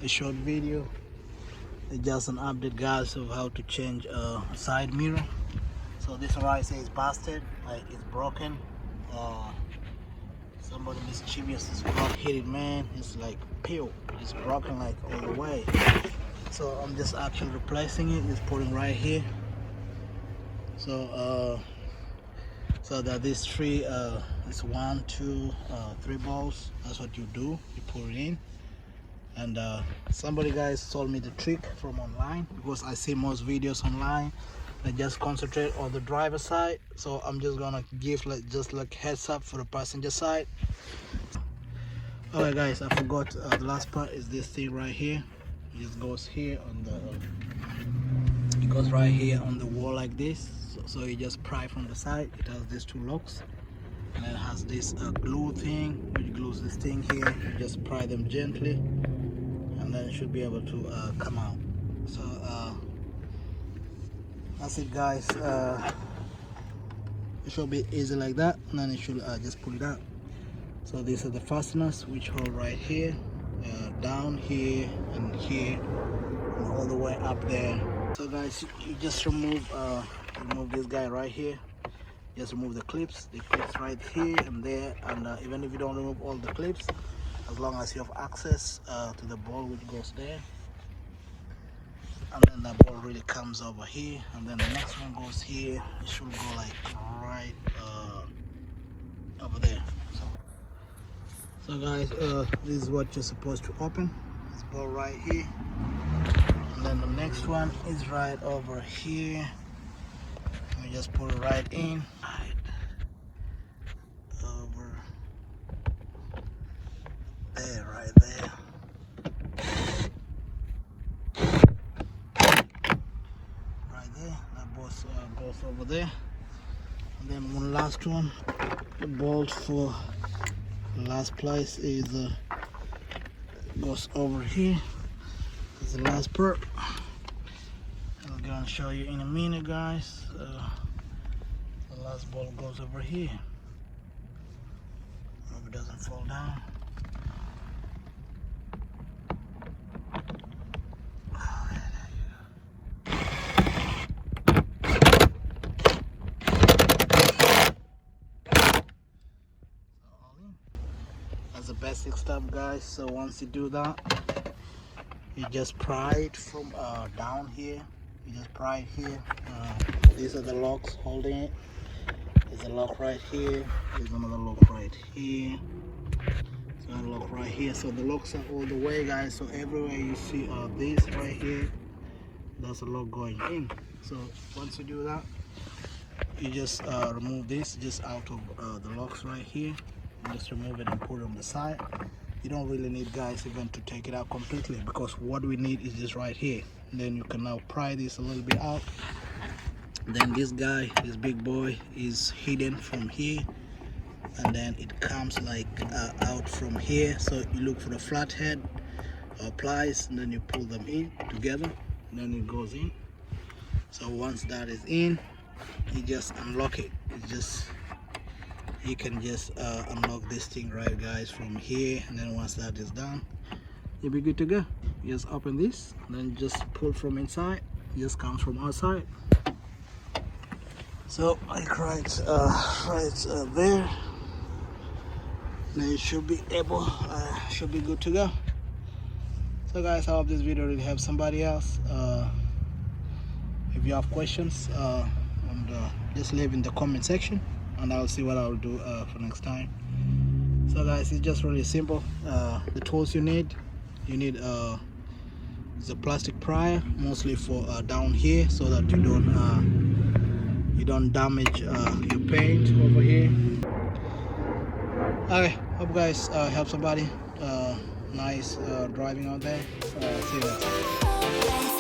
a short video. It's just an update, guys, of how to change a side mirror. So this one right is busted, like it's broken. Somebody mischievous is not hit it, man. It's like pew, it's broken like all the way. So I'm just actually replacing it, just putting right here. So so that these three it's 1, 2, 3 balls. That's what you do, you put it in. And somebody, guys, told me the trick from online, because I see most videos online they just concentrate on the driver side. So I'm just gonna give like heads up for the passenger side. Alright, guys, I forgot the last part is this thing right here. It just goes here on the it goes right here on the wall like this. So you just pry from the side. It has these 2 locks, and it has this glue thing which glues this thing here. You just pry them gently, and then it should be able to come out. So that's it, guys. It should be easy like that, and then it should just pull it out. So these are the fasteners which hold right here, down here, and here, and all the way up there. So, guys, you just remove this guy right here. Just remove the clips right here and there, and even if you don't remove all the clips, as long as you have access to the ball which goes there, and then the ball really comes over here, and then the next one goes here. It should go like right over there. So guys, this is what you're supposed to open. This ball right here, and then the next one is right over here. You just put it right in, right over there, right there. That both goes over there. And then one last one, the bolt for the last place is goes over here. That's the last part. I'm gonna show you in a minute, guys. The last bolt goes over here. Hope it doesn't fall down. That's the basic stuff, guys. So once you do that, you just pry it from down here. You just pry it here. These are the locks holding it. There's a lock right here. There's another lock right here. So a lock right here. So the locks are all the way, guys. So everywhere you see this right here, that's a lock going in. So once you do that, you just remove this just out of the locks right here. Just remove it and put it on the side. You don't really need, guys, even to take it out completely, because what we need is just right here. And then you can now pry this a little bit out. Then this guy, this big boy, is hidden from here, and then it comes like out from here. So you look for the flathead or pliers, and then you pull them in together, and then it goes in. So once that is in, you just unlock it. It's just, you can just unlock this thing, right, guys, from here. And then once that is done, you'll be good to go. You just open this, and then just pull from inside. It just comes from outside. So like right there, then you should be able, should be good to go. So guys, I hope this video will help somebody else. If you have questions, just leave in the comment section, and I'll see what I'll do for next time. So guys, it's just really simple. The tools you need the plastic prier, mostly for down here, so that you don't damage your paint over here. Okay, hope guys help somebody. Nice driving out there. See you next time.